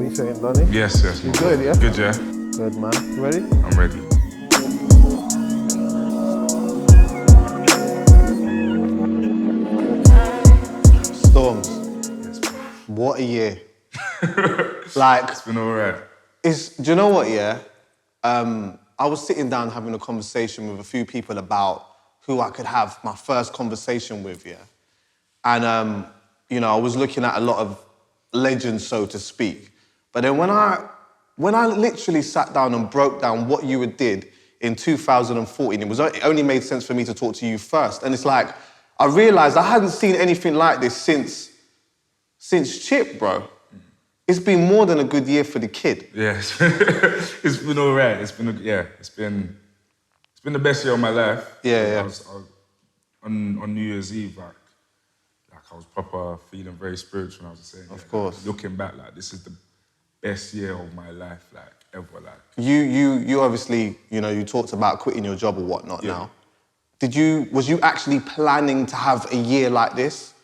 you saying, Donny? Yes, yes. You good, yeah? Good, yeah? Good, man. You ready? I'm ready. Storms. Yes, what a year. Like, it's been all right. do you know what, yeah? I was sitting down having a conversation with a few people about who I could have my first conversation with, yeah? And, you know, I was looking at a lot of legends, so to speak. But then when I literally sat down and broke down what you did in 2014, it only made sense for me to talk to you first. And it's like, I realised I hadn't seen anything like this since Chip, bro. It's been more than a good year for the kid. Yes, it's been all right. It's been the best year of my life. Yeah. I was on New Year's Eve, like I was proper feeling very spiritual. And I was just saying, of course, looking back, like this is the best year of my life, like ever. Like you obviously, you know, you talked about quitting your job or whatnot. Yeah. Now, was you actually planning to have a year like this?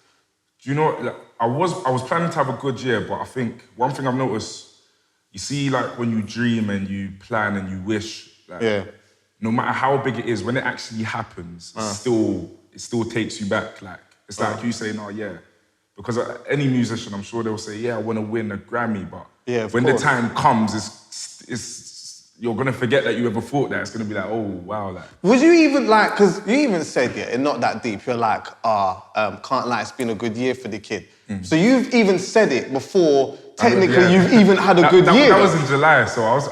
Do you know, like, I was planning to have a good year, but I think one thing I've noticed, you see, like when you dream and you plan and you wish, like, no matter how big it is, when it actually happens, it still takes you back. Like it's like you saying, "Oh yeah," because any musician, I'm sure they'll say, "Yeah, I want to win a Grammy," but when the time comes, you're gonna forget that you ever thought that. It's gonna be like, "Oh wow!" Like, was you even like? Because you even said, yeah, and not that deep. You're like, can't lie, it's been a good year for the kid. So you've even said it before. Technically, you've even had a good year. That was in July, so I was,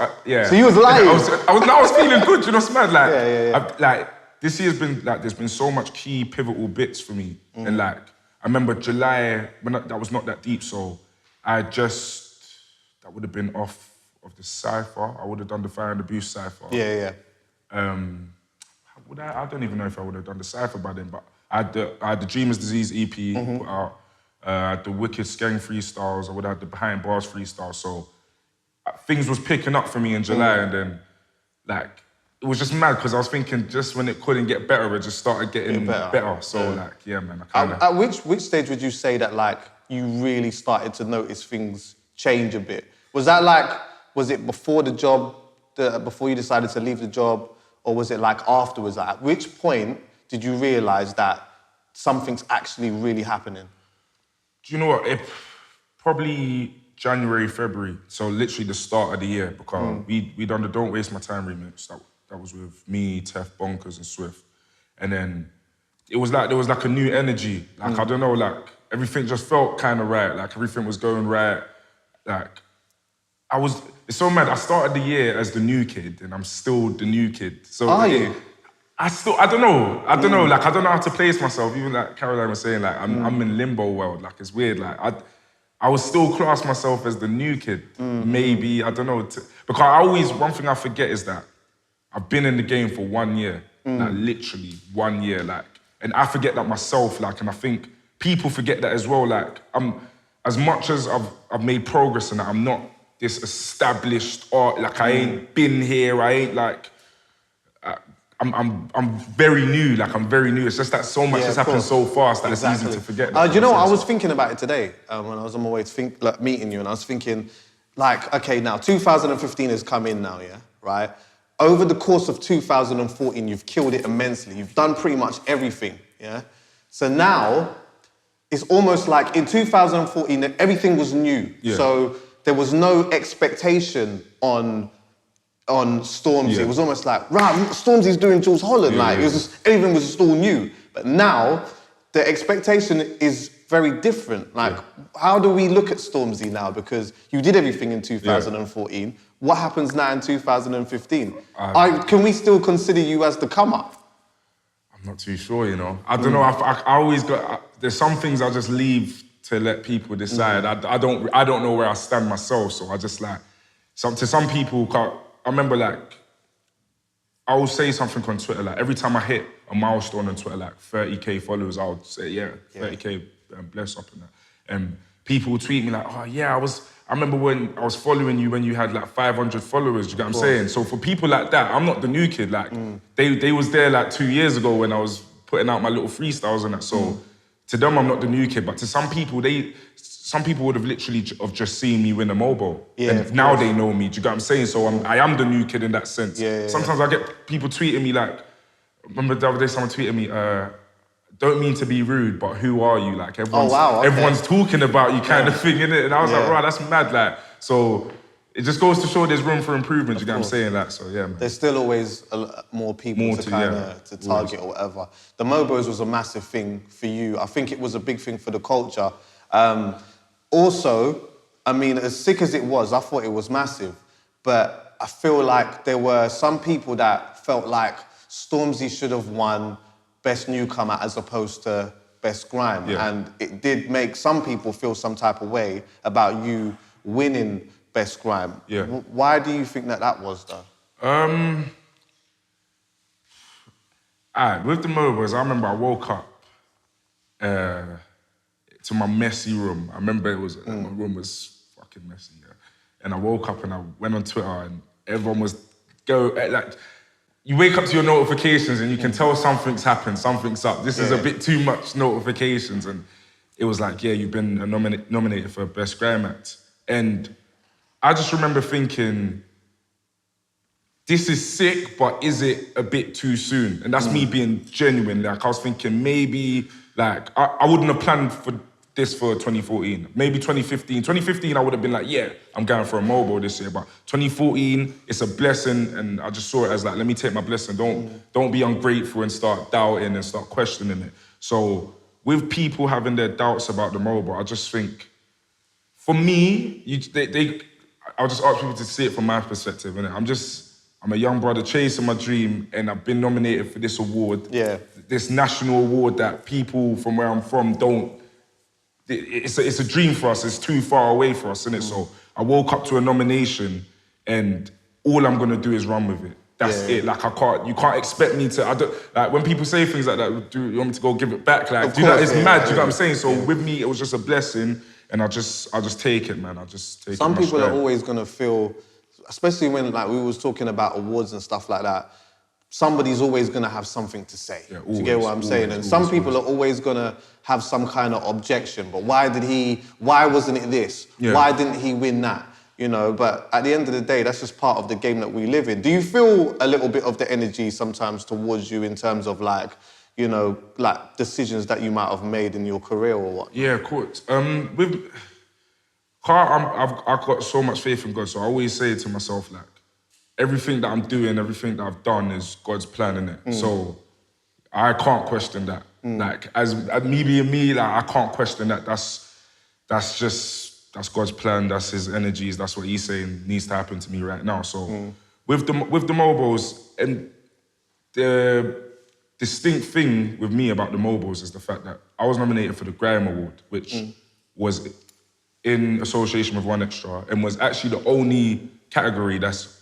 So you was lying. I was feeling good. You know, it's mad. Like, yeah. Like this year's been like, there's been so much key pivotal bits for me, and like I remember July when that was not that deep. So that would have been off of the cypher. I would have done the Fire and Abuse cypher. Yeah. I don't even know if I would have done the cypher by then, but I had the Dreamer's Disease EP put out. The Wicked Skeng freestyles, I would have the Behind Bars freestyle. So things was picking up for me in July, and then like it was just mad because I was thinking just when it couldn't get better, it just started getting better. So like, yeah, man. At which stage would you say that like you really started to notice things change a bit? Was it before the job, before you decided to leave the job, or was it like afterwards? Like, at which point did you realise that something's actually really happening? Do you know what? Probably January, February. So literally the start of the year, because we done the Don't Waste My Time remix. That was with me, Tef, Bonkers, and Swift. And then it was like there was like a new energy. Like I don't know, like everything just felt kind of right. Like everything was going right. Like it's so mad. I started the year as the new kid, and I'm still the new kid. So are you? I don't know. Like, I don't know how to place myself. Even like Caroline was saying, like, I'm in limbo world. Like, it's weird. Like, I would still class myself as the new kid. Maybe, I don't know. Because one thing I forget is that I've been in the game for 1 year. Like, literally 1 year. Like, and I forget that myself. Like, and I think people forget that as well. Like, as much as I've made progress in that, I'm not this established art. Like, I ain't been here. I ain't like... I'm very new, like I'm very new. It's just that so much has happened so fast that it's easy to forget. Do you know what? I was thinking about it today when I was on my way to meeting you, and I was thinking, like, okay, now 2015 has come in now, yeah, right? Over the course of 2014, you've killed it immensely. You've done pretty much everything, yeah? So now, it's almost like in 2014, everything was new. Yeah. So there was no expectation on Stormzy. It was almost like, right, Stormzy's doing Jules Holland. It was just, everything was just all new. But now, the expectation is very different. Like, how do we look at Stormzy now? Because you did everything in 2014. What happens now in 2015? Can we still consider you as the come-up? I'm not too sure, you know. I don't know. I always got... there's some things I just leave to let people decide. I don't know where I stand myself, so I just like... to some people... I remember, like, I would say something on Twitter, like, every time I hit a milestone on Twitter, like 30K followers, I would say, 30K, bless up and that. And people would tweet me like, oh, yeah, I remember when I was following you when you had, like, 500 followers, do you get what I'm saying? So for people like that, I'm not the new kid, like, they was there, like, 2 years ago when I was putting out my little freestyles and that, so to them, I'm not the new kid, but to some people, some people would have literally have just seen me win a MOBO. Yeah, And now they know me, do you get what I'm saying? So I am the new kid in that sense. Sometimes I get people tweeting me like, remember the other day someone tweeted me, don't mean to be rude, but who are you? Like everyone's talking about you kind of thing, innit? And I was like, right, that's mad. Like, so it just goes to show there's room for improvement, you get what I'm saying? Like, so yeah, man. There's still always more people to target or whatever. The MOBOs was a massive thing for you. I think it was a big thing for the culture. Also, I mean, as sick as it was, I thought it was massive. But I feel like there were some people that felt like Stormzy should have won Best Newcomer as opposed to Best Grime. And it did make some people feel some type of way about you winning Best Grime. Why do you think that was, though? With the MOBOs, I remember I woke up to my messy room. I remember my room was fucking messy, And I woke up and I went on Twitter and everyone was you wake up to your notifications and you can tell something's happened, something's up. This is a bit too much notifications. And it was like, you've been nominated for Best Grime Act. And I just remember thinking, this is sick, but is it a bit too soon? And that's me being genuine. Like, I was thinking maybe, like, I wouldn't have planned for this for 2014. Maybe 2015. 2015, I would have been like, I'm going for a MOBO this year. But 2014, it's a blessing, and I just saw it as like, let me take my blessing. Don't be ungrateful and start doubting and start questioning it. So with people having their doubts about the MOBO, I just think, for me, I'll just ask people to see it from my perspective. And I'm a young brother chasing my dream, and I've been nominated for this award. This national award that people from where I'm from don't. It's a dream for us. It's too far away for us, isn't it? So I woke up to a nomination, and all I'm gonna do is run with it. That's it. Like, you can't expect me to. Like, when people say things like that, do you want me to go give it back? Like, it's mad. You know what I'm saying? So with me, it was just a blessing, and I just take it, man. I just take it. Some people are always gonna feel, especially when like we was talking about awards and stuff like that. Somebody's always gonna have something to say. Do you get what I'm saying? And some people are always gonna have some kind of objection. But why wasn't it this? Why didn't he win that? You know, but at the end of the day, that's just part of the game that we live in. Do you feel a little bit of the energy sometimes towards you in terms of like, you know, like decisions that you might have made in your career or what? Yeah, of course. I've got so much faith in God, so I always say to myself, like, everything that I'm doing, everything that I've done is God's plan, innit? So I can't question that. Like, as me being me, like, I can't question that. That's God's plan, that's his energies, that's what he's saying needs to happen to me right now. So with the MOBOs, and the distinct thing with me about the MOBOs is the fact that I was nominated for the Grime Award, which was in association with One Extra, and was actually the only category that's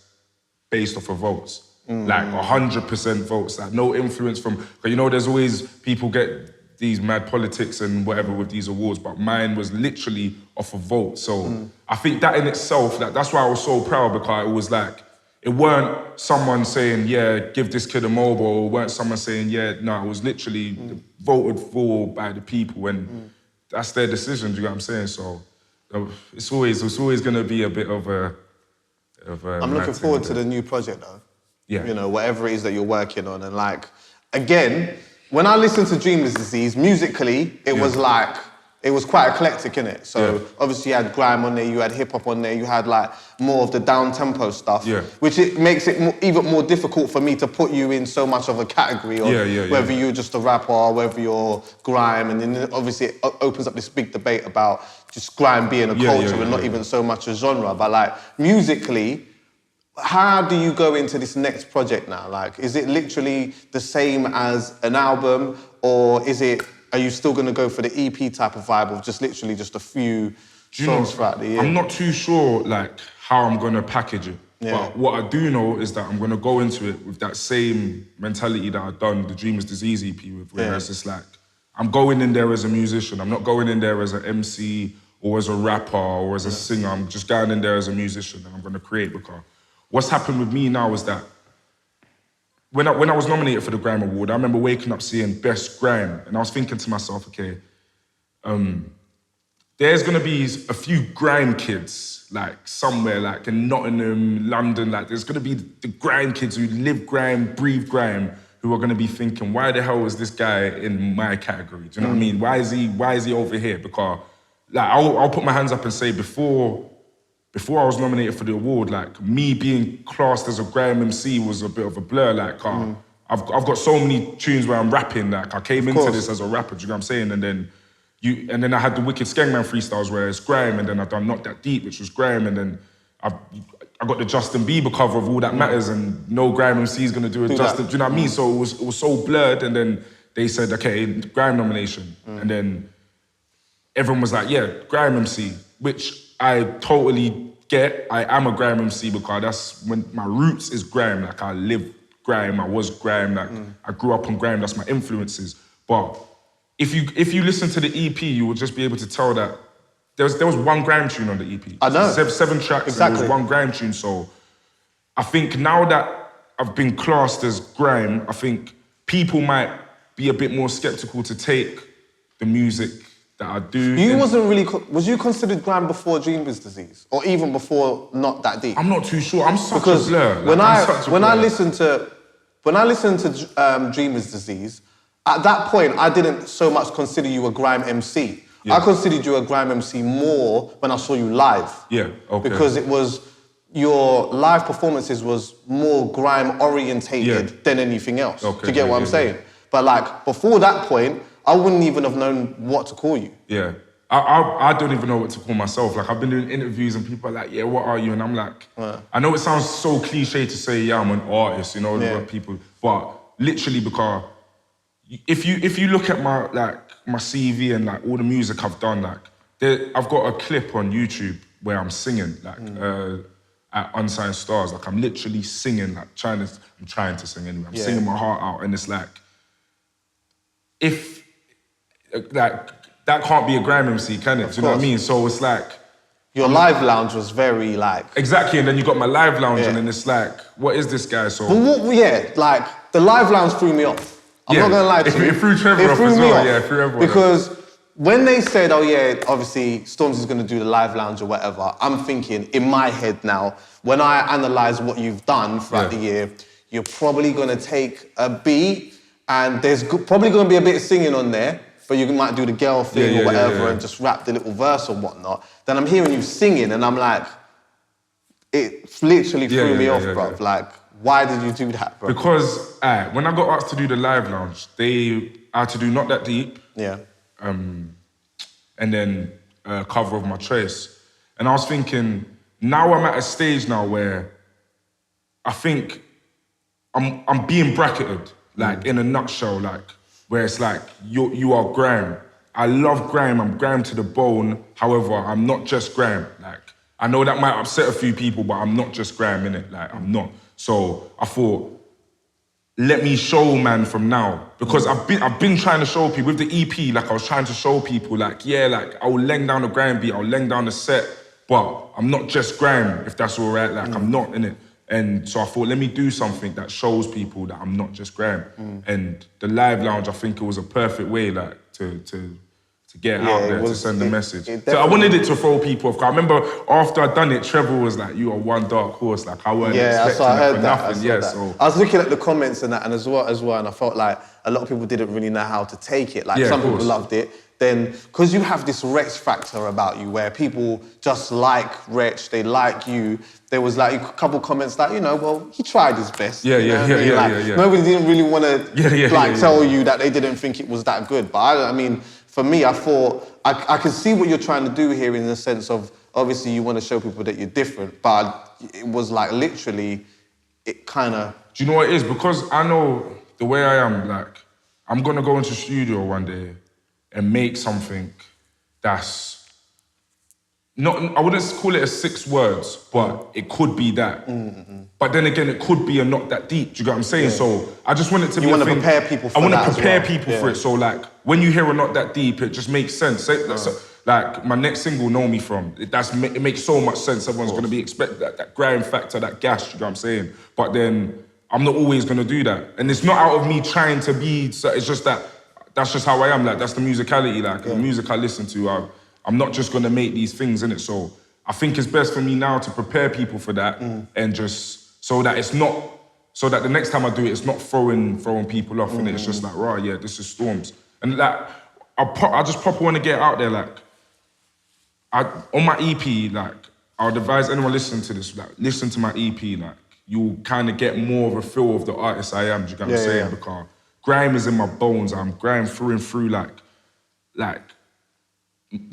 based off of votes. Like 100% votes, like no influence from, you know, there's always people get these mad politics and whatever with these awards, but mine was literally off of votes. So I think that in itself, that's why I was so proud, because it was like, it weren't someone saying, give this kid a MOBO, or it weren't someone saying, no, it was literally voted for by the people, and that's their decision, do you know what I'm saying? So it's always gonna be a bit of a I'm looking forward to the new project though. Yeah. You know, whatever it is that you're working on. And like, again, when I listened to Dreamless Disease, musically, it was like, it was quite eclectic, innit? So obviously you had grime on there, you had hip hop on there, you had like more of the down-tempo stuff, which it makes it even more difficult for me to put you in so much of a category of whether you're just a rapper or whether you're grime. And then obviously it opens up this big debate about just grime being a culture and not even so much a genre. But like, musically, how do you go into this next project now? Like, is it literally the same as an album, or are you still going to go for the EP type of vibe of just literally just a few songs throughout the year? I'm not too sure like how I'm going to package it. But what I do know is that I'm going to go into it with that same mentality that I've done the Dreamers Disease EP with, where it's just like, I'm going in there as a musician. I'm not going in there as an MC or as a rapper or as a singer. I'm just going in there as a musician, and I'm going to create, because what's happened with me now is that when I was nominated for the Grime Award, I remember waking up seeing Best Grime, and I was thinking to myself, okay, there's gonna be a few grime kids, like somewhere, like in Nottingham, London, like there's gonna be the grime kids who live grime, breathe grime, who are gonna be thinking, why the hell is this guy in my category? Do you know what I mean? Why is he over here? Because like I'll put my hands up and say before I was nominated for the award, like me being classed as a grime MC was a bit of a blur. Like I've got so many tunes where I'm rapping. Like I came into this as a rapper. Do you know what I'm saying? And then I had the Wicked Skengman freestyles where it's grime, and then I done Not That Deep, which was grime, and then I got the Justin Bieber cover of All That Matters, and no grime MC is gonna do a Justin. Do you know what I mean? So it was so blurred, and then they said, okay, grime nomination, and then everyone was like, yeah, grime MC, which I totally get. I am a grime MC because that's when my roots is grime. Like I live grime, I was grime. Like I grew up on grime. That's my influences. But if you listen to the EP, you will just be able to tell that there was one grime tune on the EP. I know. 7 tracks, exactly. And there was one grime tune. So I think now that I've been classed as grime, I think people might be a bit more skeptical to take the music that I do. Was you considered grime before Dreamers Disease? Or even before Not That Deep? I'm not too sure. I'm such a blur. When I listened to Dreamers Disease, at that point, I didn't so much consider you a grime MC. Yeah. I considered you a grime MC more when I saw you live. Yeah, okay. Because your live performances was more grime orientated than anything else. Okay, do you get what I'm saying? But like, before that point, I wouldn't even have known what to call you. Yeah. I don't even know what to call myself. Like, I've been doing interviews and people are like, yeah, what are you? And I'm like, I know it sounds so cliche to say, yeah, I'm an artist, you know, people, but literally because if you look at my CV and like all the music I've done, like I've got a clip on YouTube where I'm singing like at Unsigned Stars. Like I'm literally singing, like I'm trying to sing anyway. I'm singing my heart out, and it's like that can't be a grime MC, can it? Do you know what I mean? So it's like your live lounge was very like exactly, and then you got my live lounge, and then it's like, what is this guy? So like the live lounge threw me off. I'm not gonna lie to you. It threw Trevor off as well. Yeah, it threw everyone because when they said, oh yeah, obviously Stormzy's gonna do the live lounge or whatever, I'm thinking in my head now, when I analyse what you've done throughout the year, you're probably gonna take a beat and there's probably gonna be a bit of singing on there, but you might do the girl thing or whatever and just rap the little verse or whatnot. Then I'm hearing you singing and I'm like, it literally threw me off, bruv. Like, why did you do that, bro? Because when I got asked to do the live lounge, I had to do Not That Deep. Yeah. And then a cover of my choice. And I was thinking, now I'm at a stage now where I think I'm being bracketed, like in a nutshell, like where it's like you are grime. I love grime. I'm grime to the bone. However, I'm not just grime. Like I know that might upset a few people, but I'm not just grime, innit? Like I'm not. So I thought, let me show man from now. Because I've been trying to show people, with the EP, like I was trying to show people like, yeah, like I'll leng down the grime beat, I'll leng down the set, but I'm not just grime, if that's all right, like I'm not in it. And so I thought, let me do something that shows people that I'm not just grime. And the live lounge, I think it was a perfect way like to get out there, to send the message. So I wanted it to throw people off. I remember after I'd done it, Trevor was like, you are one dark horse. Like I weren't expecting that for nothing. So I was looking at the comments and that and as well, and I felt like a lot of people didn't really know how to take it. Like some people loved it. Then, because you have this Wretch factor about you where people just like Wretch, they like you, there was like a couple comments like, well, he tried his best. Nobody didn't really want to tell you that they didn't think it was that good. But I mean, for me, I thought, I can see what you're trying to do here in the sense of, obviously you want to show people that you're different, but it was like literally, it kind of... Do you know what it is? Because I know the way I am, like, I'm going to go into the studio one day and make something that's not, I wouldn't call it a 6 words, but it could be that. But then again, it could be a Not That Deep. Do you get what I'm saying? So I just want it to be a thing. You want to prepare people for that. I want to prepare people for it. So like, when you hear a Not That Deep, it just makes sense. Like my next single, Know Me From, it makes so much sense. Everyone's going to be expecting that grime factor, that gas, you know what I'm saying? But then I'm not always going to do that. And it's not out of me trying to be, it's just that that's just how I am. Like, that's the musicality. Like, the music I listen to, I'm not just gonna make these things, innit? So I think it's best for me now to prepare people for that and just so that the next time I do it, it's not throwing people off, and it's just like, right, yeah, this is Storms. And like, I just proper want to get out there, like, on my EP, like, I would advise anyone listening to this, like, listen to my EP, like, you'll kind of get more of a feel of the artist I am, do you get what I'm saying? Yeah. Because grime is in my bones, I'm grime through and through, like,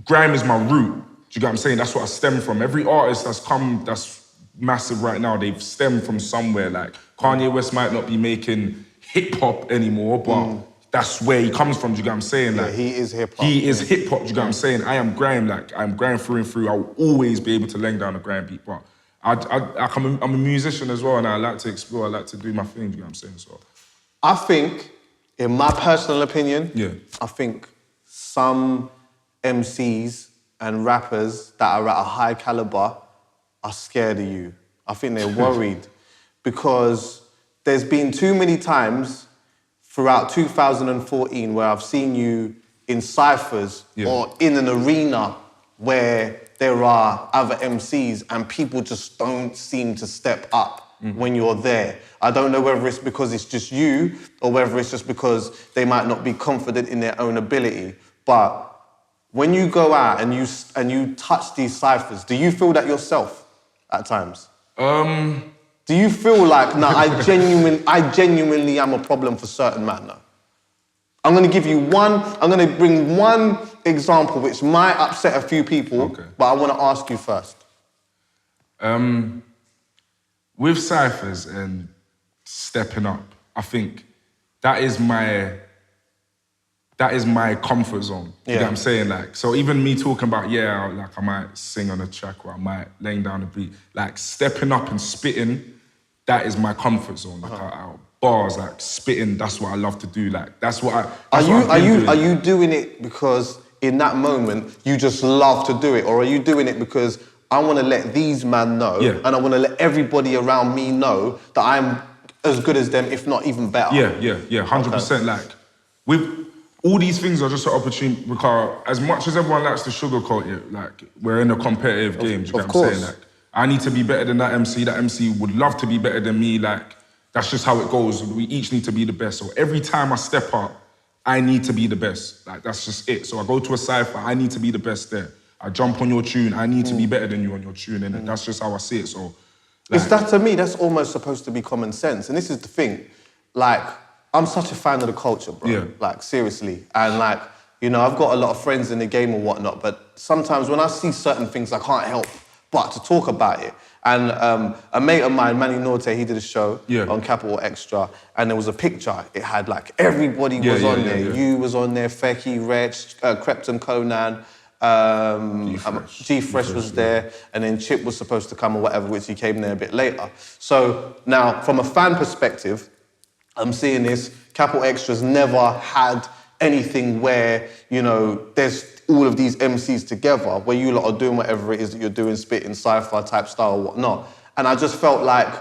grime is my root, do you get what I'm saying? That's what I stem from. Every artist that's massive right now, they've stemmed from somewhere, like, Kanye West might not be making hip-hop anymore, but that's where he comes from, do you get what I'm saying? Like, he is hip-hop. He is hip-hop, do you get what I'm saying? I am grime, like, I'm grime through and through. I'll always be able to lay down a grime beat, but I'm a musician as well, and I like to explore, I like to do my thing, do you get what I'm saying? So I think, in my personal opinion, I think some MCs and rappers that are at a high caliber are scared of you. I think they're worried because there's been too many times throughout 2014 where I've seen you in cyphers or in an arena where there are other MCs and people just don't seem to step up when you're there. I don't know whether it's because it's just you or whether it's just because they might not be confident in their own ability. But when you go out and you touch these cyphers, do you feel that yourself at times? Do you feel like, I genuinely am a problem for certain men now? I'm gonna bring one example which might upset a few people, but I wanna ask you first. With cyphers and stepping up, I think that is my comfort zone. You know what I'm saying? Like, so even me talking about, like I might sing on a track or I might laying down a beat, like stepping up and spitting, that is my comfort zone. Like bars, like spitting, that's what I love to do. Like that's what I. Are you doing it because in that moment you just love to do it, or are you doing it because I want to let these men know and I want to let everybody around me know that I'm as good as them, if not even better? Yeah, 100%. Like with all these things are just an opportunity because as much as everyone likes to sugarcoat it, like we're in a competitive game. Do you get what I'm saying? Like I need to be better than that MC. That MC would love to be better than me. Like, that's just how it goes. We each need to be the best. So every time I step up, I need to be the best. Like, that's just it. So I go to a cypher, I need to be the best there. I jump on your tune, I need to be better than you on your tune. And that's just how I see it. So, like, to me, that's almost supposed to be common sense. And this is the thing. Like, I'm such a fan of the culture, bro. Yeah. Like, seriously. And like, you know, I've got a lot of friends in the game and whatnot, but sometimes when I see certain things, I can't help but to talk about it. And a mate of mine, Manny Norte, he did a show on Capital Extra, and there was a picture. It had like everybody was on there. Yeah. You was on there, Fecky, Wretch, Crepton Conan, G-Fresh was there, and then Chip was supposed to come or whatever, which he came there a bit later. So now, from a fan perspective, I'm seeing this. Capital Extra's never had anything where, you know, there's all of these MCs together, where you lot are doing whatever it is that you're doing, spitting, sci-fi type style or whatnot. And I just felt like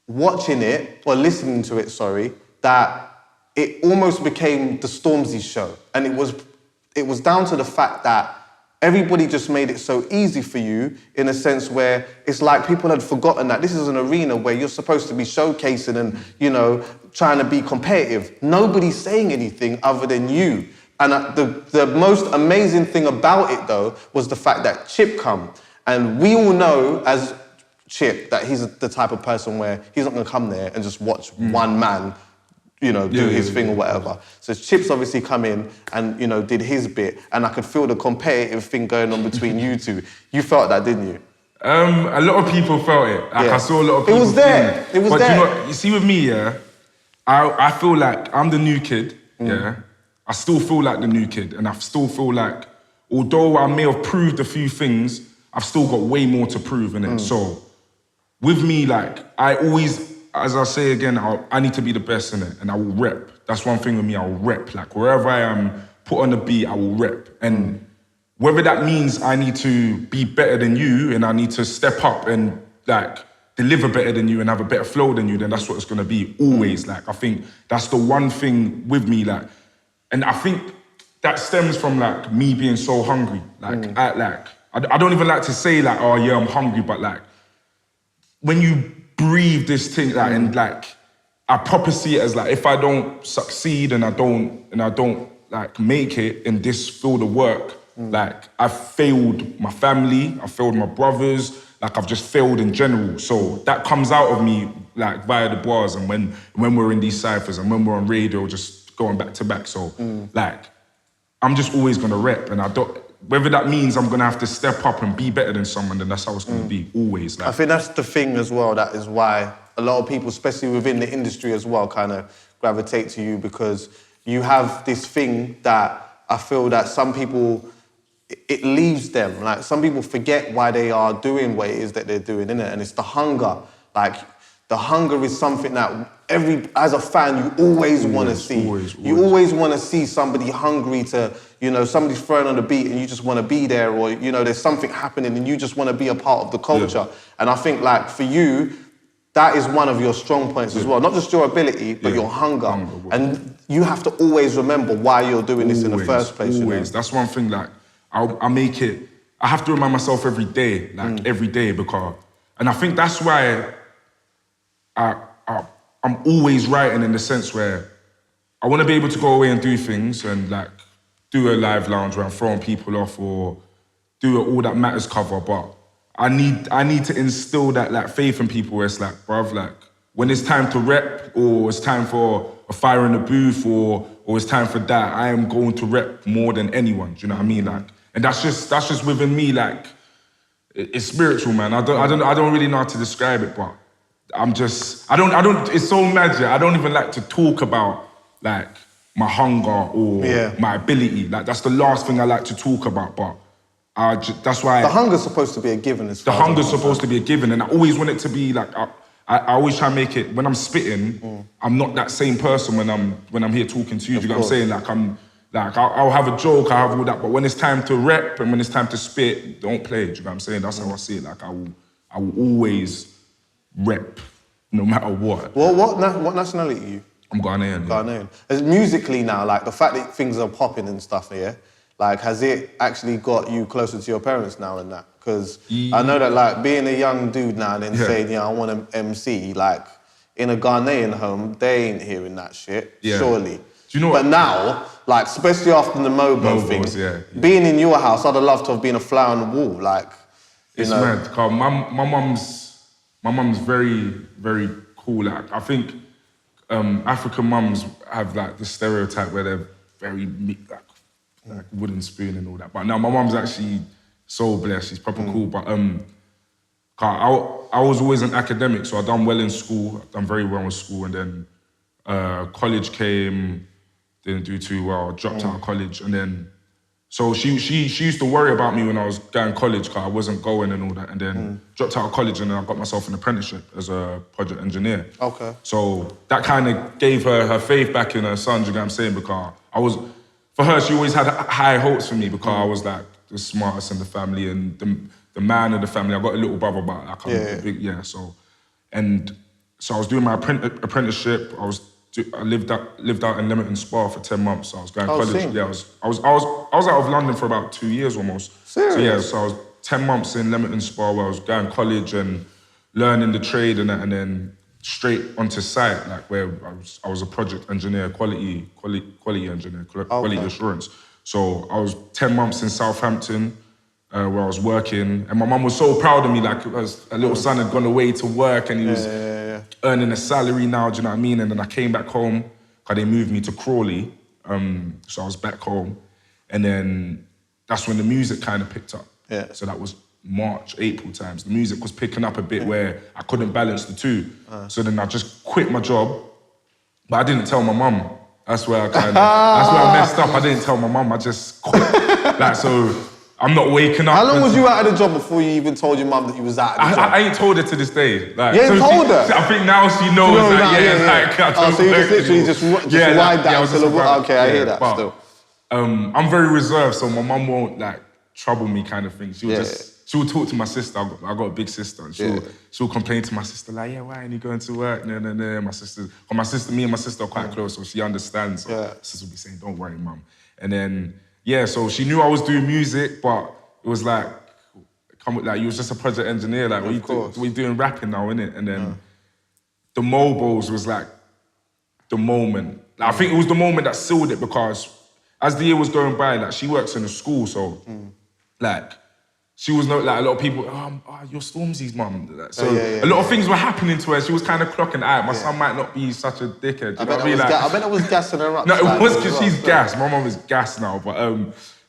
watching it, or listening to it, sorry, that it almost became the Stormzy show. And it was down to the fact that everybody just made it so easy for you in a sense where it's like people had forgotten that this is an arena where you're supposed to be showcasing and, you know, trying to be competitive. Nobody's saying anything other than you. And the most amazing thing about it, though, was the fact that Chip come. And we all know, as Chip, that he's the type of person where he's not going to come there and just watch one man, you know, do his thing or whatever. So Chip's obviously come in and, you know, did his bit. And I could feel the competitive thing going on between you two. You felt that, didn't you? A lot of people felt it. Like, I saw a lot of people. It was there. It was there. But you see with me, I feel like I'm the new kid, I still feel like the new kid, and I still feel like, although I may have proved a few things, I've still got way more to prove in it. So, with me, like, I always, as I say again, I need to be the best in it, and I will rep. That's one thing with me, I will rep. Like, wherever I am, put on the beat, I will rep. And whether that means I need to be better than you, and I need to step up and, like, deliver better than you and have a better flow than you, then that's what it's gonna be, always. Like, I think that's the one thing with me, like, and I think that stems from like me being so hungry. Like, I don't even like to say like, oh yeah, I'm hungry, but like, when you breathe this thing, like, and like, I proper see it as like, if I don't succeed and I don't like make it in this field of work, like I've failed my family, I failed my brothers, like I've just failed in general. So that comes out of me like via the bars and when we're in these cyphers and when we're on radio, just going back to back. So like, I'm just always gonna rep, and I don't, whether that means I'm gonna have to step up and be better than someone, then that's how it's gonna be, always. Like, I think that's the thing as well, that is why a lot of people, especially within the industry as well, kind of gravitate to you, because you have this thing that I feel that some people, it leaves them. Like, some people forget why they are doing what it is that they're doing, innit? And it's the hunger. Like, the hunger is something that as a fan, you always want to see. You always want to see somebody hungry to, you know, somebody's throwing on the beat and you just want to be there, or, you know, there's something happening and you just want to be a part of the culture. And I think, like, for you, that is one of your strong points as well. Not just your ability, but your hunger. And you have to always remember why you're doing this in the first place. Always. You know? That's one thing, like, I make it, I have to remind myself every day, like, every day, because, and I think that's why I'm always writing, in the sense where I want to be able to go away and do things and like do a live lounge where I'm throwing people off or do All That Matters cover, but I need to instill that like faith in people where it's like, bruv, like when it's time to rep or it's time for a fire in the booth or it's time for that, I am going to rep more than anyone. Do you know what I mean? Like, and that's just within me. Like, it's spiritual, man. I don't really know how to describe it, but it's so magic. I don't even like to talk about like my hunger or my ability. Like, that's the last thing I like to talk about, but that's why... The hunger's supposed to be a given. The hunger's supposed to be a given, and I always want it to be like... I always try and make it, when I'm spitting, I'm not that same person when I'm here talking to you. Do you know what I'm saying? Like, I'll have a joke, I'll have all that, but when it's time to rep and when it's time to spit, don't play. Do you know what I'm saying? That's how I see it. Like, I will always rep, no matter what. Well, what nationality are you? I'm Ghanaian. Ghanaian. As musically now, like, the fact that things are popping and stuff, yeah? Like, has it actually got you closer to your parents now and that? Because I know that, like, being a young dude now and then saying, I want to MC, like, in a Ghanaian home, they ain't hearing that shit, surely. Do you know but now, like, especially after the MOBO thing, being in your house, I'd have loved to have been a fly on the wall, like, it's mad, because my mum's very, very cool. Like, I think African mums have, like, this stereotype where they're very, like wooden spoon and all that. But no, my mum's actually so blessed. She's proper cool. But I was always an academic, so I done well in school. I done very well in school, and then college came, didn't do too well. Dropped out of college, and then so she used to worry about me when I was going college because I wasn't going and all that. And then dropped out of college, and then I got myself an apprenticeship as a project engineer. Okay. So that kind of gave her faith back in her son. Do you know what I'm saying? Because for her, she always had high hopes for me because I was like the smartest in the family and the man of the family. I got a little brother, but like So I was doing my apprenticeship. I lived out in Leamington Spa for 10 months. So I was going to college. Yeah, I was out of London for about 2 years almost. Serious? So I was 10 months in Leamington Spa where I was going to college and learning the trade and that, and then straight onto site, like where I was a project engineer, quality engineer, quality assurance. So I was 10 months in Southampton where I was working, and my mum was so proud of me, like a little son had gone away to work and he was earning a salary now, do you know what I mean? And then I came back home because they moved me to Crawley, so I was back home, and then that's when the music kind of picked up. Yeah. So that was March, April times. The music was picking up a bit where I couldn't balance the two. So then I just quit my job, but I didn't tell my mum. That's where I messed up. I didn't tell my mum, I just quit. Like, so I'm not waking up. How long was you out of the job before you even told your mum that you was out of the job? I ain't told her to this day. Like, you ain't told her? I think now she knows that, so you just literally just ride that until okay, I hear that still. I'm very reserved, so my mum won't like trouble me kind of thing. She'll talk to my sister. I got a big sister, and she'll complain to my sister like, why aren't you going to work? No. Me and my sister are quite close, so she understands. So my sister will be saying, don't worry, mum. And then, yeah, so she knew I was doing music, but it was like, you was just a project engineer, like, we doing rapping now, innit? And then the MOBOs was like the moment. Like, I think it was the moment that sealed it, because as the year was going by, like, she works in a school, so like, she was not, like, a lot of people, you're Stormzy's mum. Like, so a lot of things were happening to her. She was kind of clocking out. My son might not be such a dickhead. I bet I was gassing her up. No, it was because she's gassed. My mum is gassed now, but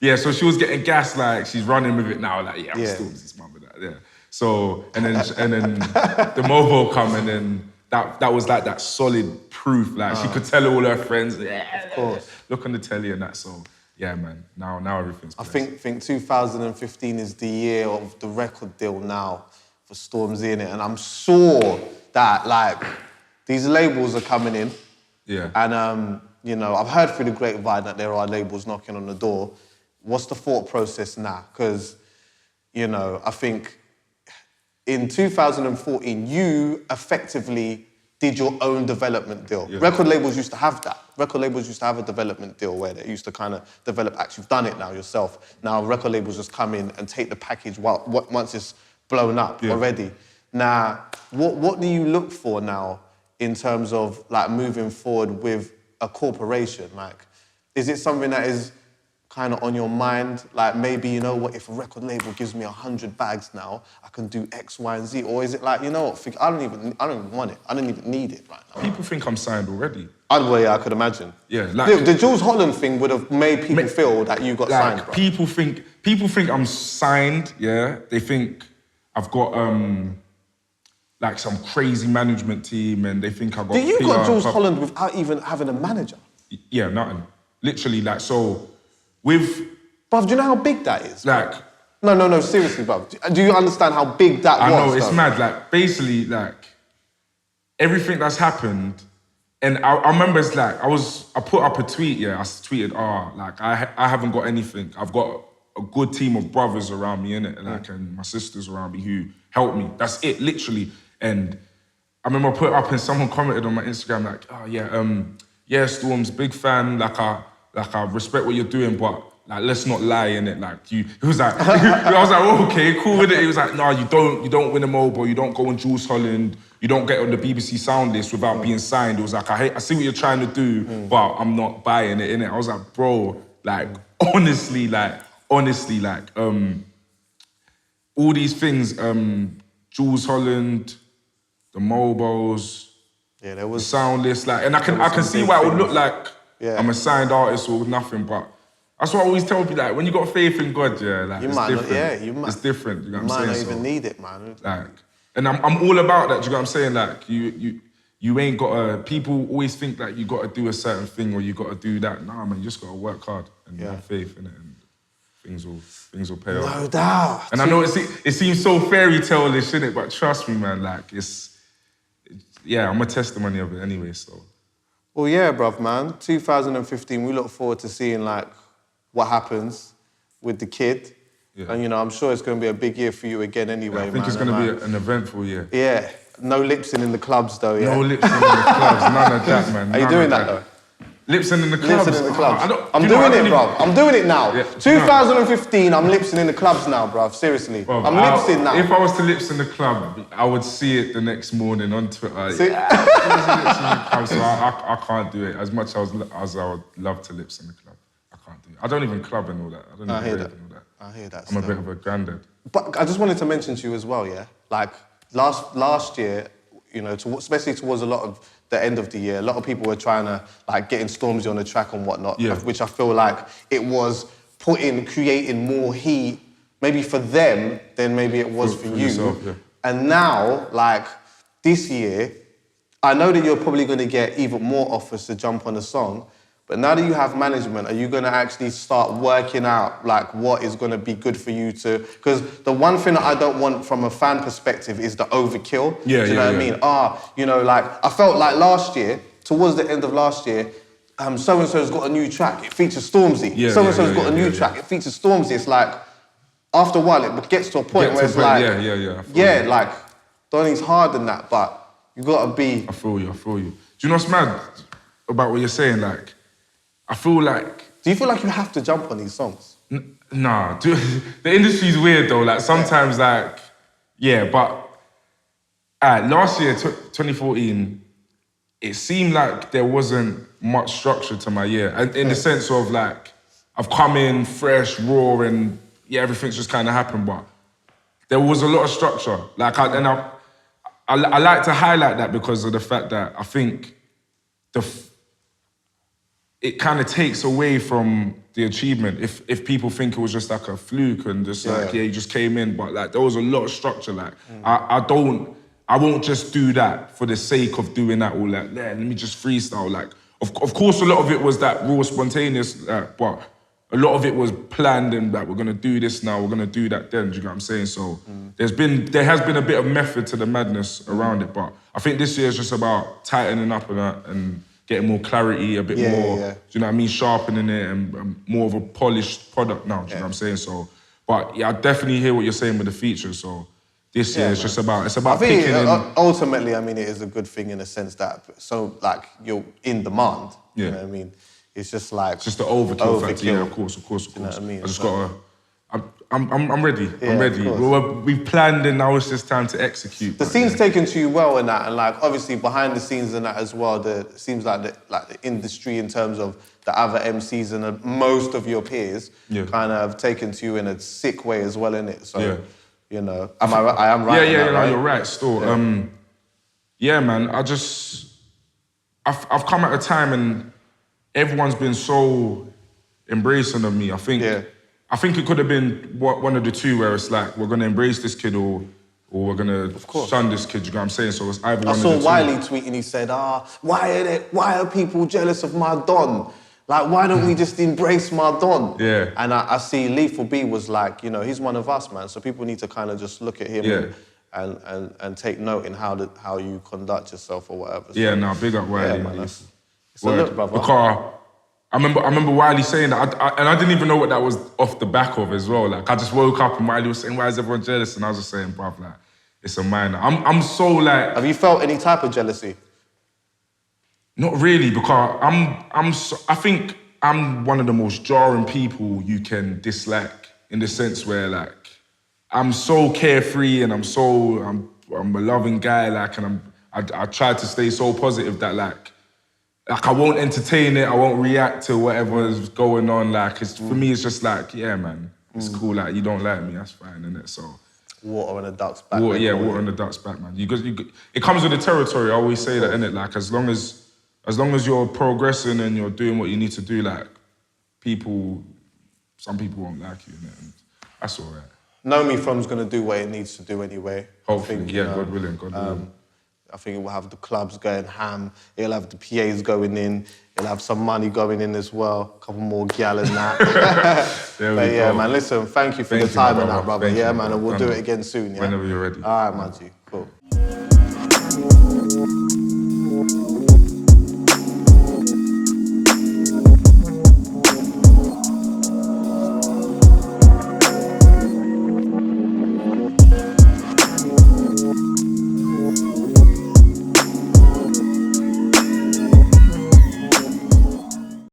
yeah, so she was getting gassed, like, she's running with it now, like, I'm Stormzy's mum with that, yeah. So, and then the MOBO come, and then that was like that solid proof, like, she could tell all her friends, of course, look on the telly and that, so. Yeah, man. Now everything's I think 2015 is the year of the record deal now for Stormzy, innit? And I'm sure that, like, these labels are coming in. Yeah. And, you know, I've heard through the grapevine that there are labels knocking on the door. What's the thought process now? Because, you know, I think in 2014, you effectively did your own development deal. Yeah. Record labels used to have that. Record labels used to have a development deal where they used to kind of develop acts. You've done it now yourself. Now record labels just come in and take the package once it's blown up already. Now, what do you look for now in terms of, like, moving forward with a corporation? Like, is it something that is kind of on your mind? Like, maybe, you know what, if a record label gives me 100 bags now, I can do X, Y, and Z. Or is it like, you know what, I don't even want it. I don't even need it right now. People think I'm signed already. I could imagine. Yeah, like... The Jules Holland thing would have made people feel that you got signed, bro. People think I'm signed, yeah? They think I've got, like, some crazy management team, and they think I got... You got Jules Holland without even having a manager? Yeah, nothing. Literally, like, so... With... Bruv, do you know how big that is? Like... No, seriously, bruv. Do you understand how big that was? I know, it's mad. Like, basically, like, everything that's happened, and I remember it's like, I put up a tweet, I tweeted, like, I haven't got anything. I've got a good team of brothers around me, innit? Like, and my sisters around me who helped me. That's it, literally. And I remember I put it up and someone commented on my Instagram, like, Storms, big fan, like I respect what you're doing, but, like, let's not lie, innit? Like, it was like, I was like, oh, okay, cool with it. He was like, no, you don't win a MOBO, you don't go on Jules Holland, you don't get on the BBC sound list without being signed. It was like, I see what you're trying to do, but I'm not buying it, innit? I was like, bro, like, honestly, all these things, Jules Holland, the MOBOs, the sound list, like, and I can see why it would look like I'm a signed artist or nothing, but that's what I always tell people, like, when you got faith in God, like, it's different. It's different, you know what I'm saying? You might not even need it, man. Like, and I'm all about that, do you know what I'm saying? Like, you ain't gotta, people always think that you gotta do a certain thing or you gotta do that. Nah, man, you just gotta work hard and have faith in it, and things will pay off. No doubt. And I know it seems so fairy tale-ish, innit? But trust me, man, like, I'm a testimony of it anyway, so. Well, yeah, bruv, man. 2015, we look forward to seeing, like, what happens with the kid. Yeah. And, you know, I'm sure it's going to be a big year for you again anyway, man. I think it's going to be an eventful year. Yeah. No lip-sync in the clubs, though, yeah? No lip-sync in the clubs. None of that, man. Are you doing that, though? Lip-sync in the clubs? Lip-sync in the clubs. I'm doing it, bruv. I'm doing it now. Yeah. 2015, I'm lip-sync in the clubs now, bruv. Seriously. Bruv, I'm lip-sync now. If I was to lip-sync in the club, I would see it the next morning on Twitter. So I can't do it as much as I would love to lip-sync in the club. I don't even club and all that. I hear that. I'm a bit of a granddad. But I just wanted to mention to you as well, like last year, you know, especially towards a lot of the end of the year, a lot of people were trying to, like, getting Stormzy on the track and whatnot, which I feel like it was creating more heat, maybe for them than maybe it was for you. Yourself, And now, like, this year, I know that you're probably going to get even more offers to jump on the song, but now that you have management, are you going to actually start working out, like, what is going to be good for you to... Because the one thing that I don't want from a fan perspective is the overkill. Do you know what I mean? You know, like, I felt like last year, towards the end of last year, so-and-so's got a new track, it features Stormzy. So-and-so's got a new track, it features Stormzy. It's like, after a while, it gets to a point where it's like... like, Donnie's hard than that, but you got to be... I feel you. Do you know what's mad about what you're saying? Like, I feel like Do you feel like you have to jump on these songs? Nah, dude, the industry's weird though. Like sometimes, like, yeah, but last year, 2014, it seemed like there wasn't much structure to my year, in the sense of like I've come in fresh, raw, and yeah, everything's just kind of happened. But there was a lot of structure. Like, I like to highlight that because of the fact that I think it kind of takes away from the achievement if people think it was just like a fluke and just like, yeah, you just came in, but like there was a lot of structure. Like, I won't just do that for the sake of doing that, or like, yeah, let me just freestyle. Like, of course, a lot of it was that raw, spontaneous, but a lot of it was planned and that we're gonna do this now, we're gonna do that then. Do you know what I'm saying? So there has been a bit of method to the madness around it, but I think this year is just about tightening up and getting more clarity, a bit more. Do you know what I mean? Sharpening it and more of a polished product now. Do you know what I'm saying? So, but yeah, I definitely hear what you're saying with the features. So. This year it's just about picking in. Ultimately, I mean, it is a good thing in a sense that like you're in demand. Yeah. You know what I mean? It's just like it's just the overkill factor. Yeah, of course. You know what I mean? I just gotta. I'm ready. I'm ready. We've planned and now it's just time to execute. The scene's taken to you well in that, and like obviously behind the scenes and that as well. It seems like the industry in terms of the other MCs and most of your peers kind of have taken to you in a sick way as well, innit? So. You know, I am right. Yeah, right? You're right. Still, man. I've come at a time and everyone's been so embracing of me. I think it could have been one of the two, where it's like we're gonna embrace this kid or we're gonna shun this kid. You know what I'm saying? So it's either one of the two. I saw Wiley tweeting. He said, why are people jealous of my Don? Like, why don't we just embrace my Don? Yeah. And I see Lethal B was like, you know, he's one of us, man. So people need to kind of just look at him and take note in how you conduct yourself or whatever. So, big up Wiley. Yeah, man. It's a look, brother. Because I remember Wiley saying that, and I didn't even know what that was off the back of as well. Like, I just woke up and Wiley was saying, why is everyone jealous? And I was just saying, bruv, like, it's a minor. I'm so like... Have you felt any type of jealousy? Not really, because I think I'm one of the most jarring people you can dislike, in the sense where like I'm so carefree and I'm a loving guy, like, and I try to stay so positive that like I won't entertain it, I won't react to whatever is going on. Like, for me, it's just like, yeah, man, it's cool. Like, you don't like me, that's fine, innit? So. Water on the duck's back. Water on the duck's back, man. It comes with the territory. I always say that, innit? Like, as long as you're progressing and you're doing what you need to do, like, some people won't like you, innit? And that's all right. Know Me From's going to do what it needs to do anyway. Hopefully, God willing, God willing. I think it will have the clubs going ham, it'll have the PAs going in, it'll have some money going in as well, a couple more gal and that. But yeah, man, listen, thank you for the time and that, brother. Yeah, man, and we'll do it again soon, yeah? Whenever you're ready. All right, man, G.